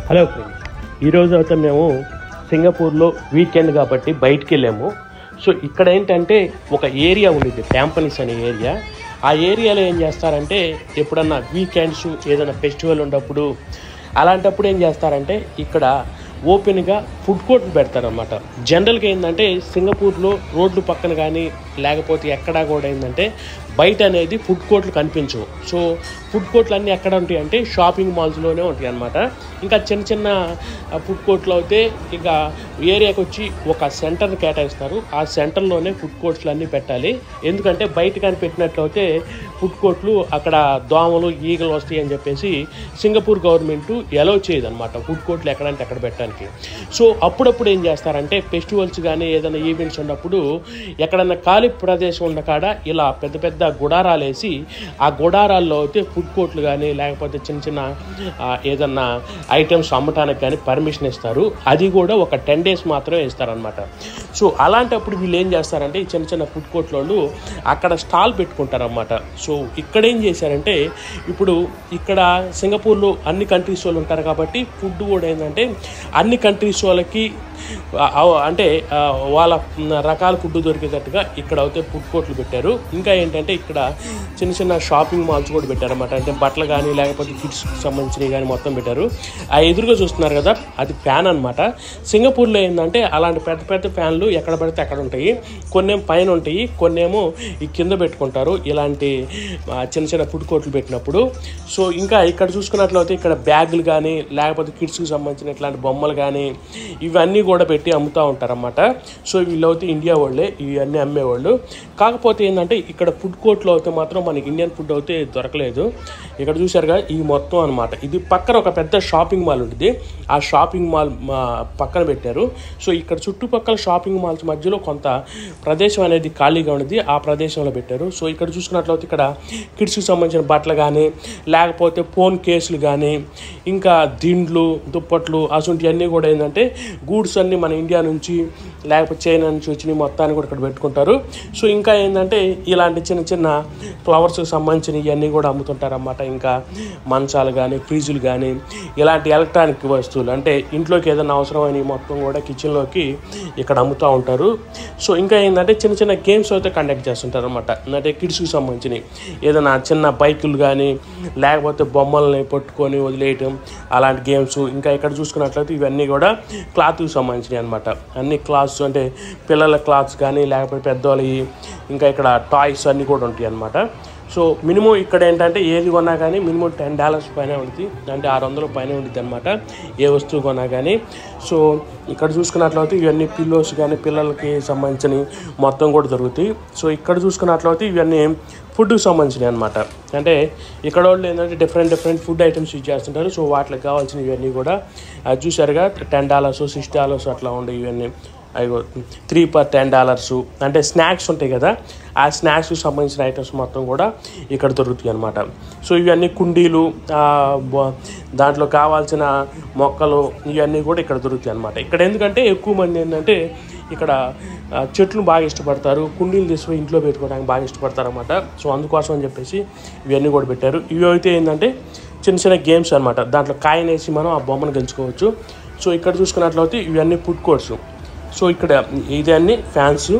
Hello friends, ఈరోజు అయితే మేము సింగపూర్లో వీకెండ్ కాబట్టి బయటికి వెళ్ళాము. సో ఇక్కడ ఏంటంటే ఒక ఏరియా ఉండిద్ది, ట్యాంపనీస్ అనే ఏరియా. ఆ ఏరియాలో ఏం చేస్తారంటే ఎప్పుడన్నా వీకెండ్స్ ఏదైనా ఫెస్టివల్ ఉన్నప్పుడు అలాంటప్పుడు ఏం చేస్తారంటే ఇక్కడ ఓపెన్గా ఫుడ్ కోర్ట్లు పెడతారనమాట. జనరల్గా ఏంటంటే సింగపూర్లో రోడ్లు పక్కన కానీ లేకపోతే ఎక్కడా కూడా ఏంటంటే బయట అనేది ఫుడ్ కోర్ట్లు కనిపించవు. సో ఫుడ్ కోర్ట్లు అన్నీ ఎక్కడ ఉంటాయి అంటే షాపింగ్ మాల్స్లోనే ఉంటాయి అన్నమాట. ఇంకా చిన్న చిన్న ఫుడ్ కోర్ట్లు అయితే ఇక ఏరియాకి వచ్చి ఒక సెంటర్ని కేటాయిస్తారు. ఆ సెంటర్లోనే ఫుడ్ కోర్ట్లు అన్నీ పెట్టాలి. ఎందుకంటే బయట కానీ పెట్టినట్లయితే ఫుడ్ కోర్ట్లు అక్కడ దోమలు ఈగలు వస్తాయి అని చెప్పేసి సింగపూర్ గవర్నమెంట్ ఎలౌ చేయదు అనమాట ఫుడ్ కోర్ట్లు ఎక్కడంటే అక్కడ పెట్టడానికి. సో అప్పుడప్పుడు ఏం చేస్తారంటే ఫెస్టివల్స్ కానీ ఏదైనా ఈవెంట్స్ ఉన్నప్పుడు ఎక్కడన్నా ఖాళీ ప్రదేశం ఉన్న కాడ ఇలా పెద్ద పెద్ద గుడారాలు వేసి ఆ గుడారాల్లో అయితే ఫుడ్ కోర్ట్లు కానీ లేకపోతే చిన్న చిన్న ఏదన్నా ఐటమ్స్ అమ్మటానికి కానీ పర్మిషన్ ఇస్తారు. అది కూడా ఒక 10 days మాత్రమే ఇస్తారనమాట. సో అలాంటప్పుడు వీళ్ళు ఏం చేస్తారంటే ఈ చిన్న చిన్న ఫుడ్ కోర్ట్ల వాళ్ళు అక్కడ స్టాల్ పెట్టుకుంటారన్నమాట. సో ఇక్కడ ఏం చేశారంటే ఇప్పుడు ఇక్కడ సింగపూర్లో అన్ని కంట్రీస్ వాళ్ళు ఉంటారు కాబట్టి ఫుడ్ కూడా ఏంటంటే అన్ని కంట్రీస్ వాళ్ళకి అంటే వాళ్ళ రకాల ఫుడ్ దొరికేటట్టుగా ఇక్కడ అయితే ఫుడ్ కోర్ట్లు పెట్టారు. ఇంకా ఏంటంటే ఇక్కడ చిన్న చిన్న షాపింగ్ మాల్స్ కూడా పెట్టారన్నమాట. అంటే బట్టలు కానీ లేకపోతే కిడ్స్కి సంబంధించినవి కానీ మొత్తం పెట్టారు. ఆ ఎదురుగా చూస్తున్నారు కదా, అది ఫ్యాన్ అనమాట. సింగపూర్లో ఏంటంటే అలాంటి పెద్ద పెద్ద ఫ్యాన్లు ఎక్కడ పడితే అక్కడ ఉంటాయి. కొన్నేమో పైన ఉంటాయి, కొన్నేమో ఈ కింద పెట్టుకుంటారు ఇలాంటి చిన్న చిన్న ఫుడ్ కోర్ట్లు పెట్టినప్పుడు. సో ఇంకా ఇక్కడ చూసుకున్నట్లయితే ఇక్కడ బ్యాగులు కానీ లేకపోతే కిడ్స్కి సంబంధించిన ఇట్లాంటి బొమ్మలు కానీ ఇవన్నీ కూడా పెట్టి అమ్ముతూ ఉంటారన్నమాట. సో వీళ్ళైతే ఇండియా వాళ్ళే ఇవన్నీ అమ్మేవాళ్ళు. కాకపోతే ఏంటంటే ఇక్కడ ఫుడ్ కోర్ట్లో అయితే మాత్రం మనకి ఇండియన్ ఫుడ్ అయితే దొరకలేదు. ఇక్కడ చూసారుగా ఈ మొత్తం అనమాట. ఇది పక్కన ఒక పెద్ద షాపింగ్ మాల్ ఉంటుంది. ఆ షాపింగ్ మాల్ పక్కన పెట్టారు. సో ఇక్కడ చుట్టుపక్కల షాపింగ్ మాల్స్ మధ్యలో కొంత ప్రదేశం అనేది ఖాళీగా ఉంది. ఆ ప్రదేశంలో పెట్టారు. సో ఇక్కడ చూసుకున్నట్లయితే ఇక్కడ కిడ్స్కి సంబంధించిన బట్టలు కానీ లేకపోతే ఫోన్ కేసులు కానీ ఇంకా దిండ్లు దుప్పట్లు అసొంటివన్నీ కూడా ఏంటంటే గూడ్స్ అన్నీ మన ఇండియా నుంచి లేకపోతే చైనా నుంచి వచ్చినవి మొత్తాన్ని కూడా ఇక్కడ పెట్టుకుంటారు. సో ఇంకా ఏంటంటే ఇలాంటి చిన్న చిన్న ఫ్లవర్స్కి సంబంధించిన ఇవన్నీ కూడా అమ్ముతుంటారు అన్నమాట. ఇంకా మంచాలు కానీ ఫ్రిడ్జ్లు కానీ ఇలాంటి ఎలక్ట్రానిక్ వస్తువులు అంటే ఇంట్లోకి ఏదైనా అవసరమైన మొత్తం కూడా కిచెన్లోకి ఇక్కడ అమ్ముతూ ఉంటారు. సో ఇంకా ఏంటంటే చిన్న చిన్న గేమ్స్ అయితే కండక్ట్ చేస్తుంటారు అనమాట. అంటే కిడ్స్కి సంబంధించినవి ఏదైనా చిన్న బైకులు కానీ లేకపోతే బొమ్మల్ని పట్టుకొని వదిలేయటం అలాంటి గేమ్స్. ఇంకా ఇక్కడ చూసుకున్నట్లయితే ఇవన్నీ కూడా క్లాత్కి సంబంధించినవి అనమాట. అన్ని క్లాత్స్ అంటే పిల్లల క్లాత్స్ కానీ లేకపోతే పెద్దవాళ్ళవి ఇంకా ఇక్కడ టాయ్స్ అన్నీ కూడా ఉంటాయి అనమాట. సో మినిమం ఇక్కడ ఏంటంటే ఏది కొన్నా కానీ మినిమం $10 పైన ఉంటుంది, అంటే 600 పైన ఉంటుంది అనమాట ఏ వస్తువు కొన్నా కానీ. సో ఇక్కడ చూసుకున్నట్లయితే ఇవన్నీ పిల్లోస్ కానీ పిల్లలకి సంబంధించినవి మొత్తం కూడా దొరుకుతాయి. సో ఇక్కడ చూసుకున్నట్లయితే ఇవన్నీ ఫుడ్కి సంబంధించినవి అనమాట. అంటే ఇక్కడ వాళ్ళు ఏంటంటే డిఫరెంట్ ఫుడ్ ఐటమ్స్ యూజ్ చేస్తుంటారు. సో వాటికి కావాల్సినవి ఇవన్నీ కూడా చూసారుగా $10 $6 అట్లా ఉండే ఇవన్నీ అయ్యో 3 for $10 అంటే స్నాక్స్ ఉంటాయి కదా, ఆ స్నాక్స్కి సంబంధించిన ఐటమ్స్ మొత్తం కూడా ఇక్కడ దొరుకుతాయి అనమాట. సో ఇవన్నీ కుండీలు దాంట్లో కావాల్సిన మొక్కలు ఇవన్నీ కూడా ఇక్కడ దొరుకుతాయి అనమాట. ఇక్కడ ఎందుకంటే ఎక్కువ మంది ఏంటంటే ఇక్కడ చెట్లు బాగా ఇష్టపడతారు, కుండీలు తీసుకుని ఇంట్లో పెట్టుకోవడానికి బాగా ఇష్టపడతారు అనమాట. సో అందుకోసం అని చెప్పేసి ఇవన్నీ కూడా పెట్టారు. ఇవి అయితే ఏంటంటే చిన్న చిన్న గేమ్స్ అనమాట. దాంట్లో కాయనేసి మనం ఆ బొమ్మను గెలుచుకోవచ్చు. సో ఇక్కడ చూసుకున్నట్లయితే ఇవన్నీ ఫుడ్ కోర్ట్స్. సో ఇక్కడ ఇది అన్ని ఫ్యాన్స్.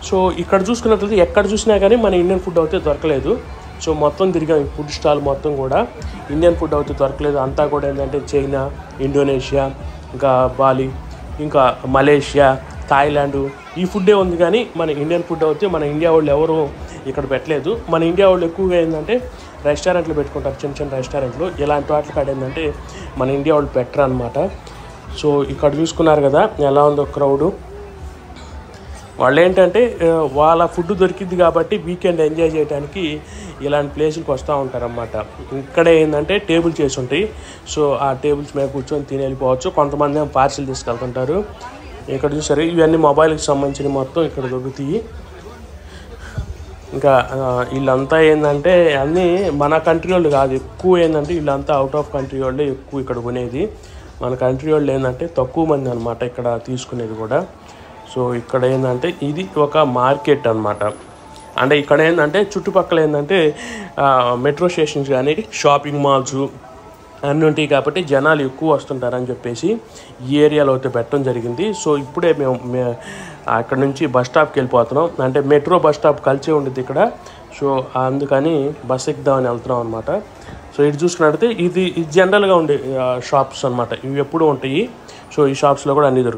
సో ఇక్కడ చూసుకున్నట్లయితే ఎక్కడ చూసినా కానీ మన ఇండియన్ ఫుడ్ అయితే దొరకలేదు. సో మొత్తం తిరిగాం ఫుడ్ స్టాల్ మొత్తం కూడా ఇండియన్ ఫుడ్ అయితే దొరకలేదు. అంతా కూడా ఏంటంటే చైనా, ఇండోనేషియా, ఇంకా బాలి, ఇంకా మలేషియా, థాయిలాండ్ ఈ ఫుడ్డే ఉంది. కానీ మన ఇండియన్ ఫుడ్ అయితే మన ఇండియా వాళ్ళు ఎవరు ఇక్కడ పెట్టలేదు. మన ఇండియా వాళ్ళు ఎక్కువగా ఏంటంటే రెస్టారెంట్లు పెట్టుకుంటారు, చిన్న చిన్న రెస్టారెంట్లు. ఇలాంటి వాటి కాడ ఏంటంటే మన ఇండియా వాళ్ళు పెట్టరు అనమాట. సో ఇక్కడ చూసుకున్నారు కదా ఎలా ఉందో క్రౌడు. వాళ్ళు ఏంటంటే వాళ్ళ ఫుడ్ దొరికింది కాబట్టి వీకెండ్ ఎంజాయ్ చేయడానికి ఇలాంటి ప్లేసులకు వస్తూ ఉంటారన్నమాట. ఇక్కడే ఏంటంటే టేబుల్ చేసి ఉంటాయి. సో ఆ టేబుల్స్ మీద కూర్చొని తిని వెళ్ళిపోవచ్చు. కొంతమంది ఏమో పార్సిల్ తీసుకెళ్తుంటారు. ఇక్కడ చూసారు ఇవన్నీ మొబైల్కి సంబంధించిన మొత్తం ఇక్కడ దొరుకుతాయి. ఇంకా వీళ్ళంతా ఏంటంటే అన్నీ మన కంట్రీ వాళ్ళు కాదు, ఎక్కువ ఏంటంటే వీళ్ళంతా అవుట్ ఆఫ్ కంట్రీ వాళ్ళే ఎక్కువ ఇక్కడ కొనేది. మన కంట్రీ వాళ్ళు ఏంటంటే తక్కువ మంది అనమాట ఇక్కడ తీసుకునేది కూడా. సో ఇక్కడ ఏంటంటే ఇది ఒక మార్కెట్ అనమాట. అంటే ఇక్కడ ఏంటంటే చుట్టుపక్కల ఏంటంటే మెట్రో స్టేషన్స్ కానీ షాపింగ్ మాల్స్ అన్నీ ఉంటాయి కాబట్టి జనాలు ఎక్కువ వస్తుంటారని చెప్పేసి ఈ ఏరియాలో అయితే పెట్టడం జరిగింది. సో ఇప్పుడే మేము అక్కడ నుంచి బస్ స్టాప్కి వెళ్ళిపోతున్నాం. అంటే మెట్రో బస్ స్టాప్ కలిసే ఉండేది ఇక్కడ. సో అందుకని బస్ ఎక్కుదామని వెళ్తున్నాం అనమాట. సో ఇది చూసుకున్నట్టయితే ఇది జనరల్గా ఉండే షాప్స్ అనమాట. ఇవి ఎప్పుడూ ఉంటాయి. సో ఈ షాప్స్లో కూడా అన్నీ దొరుకుతాయి.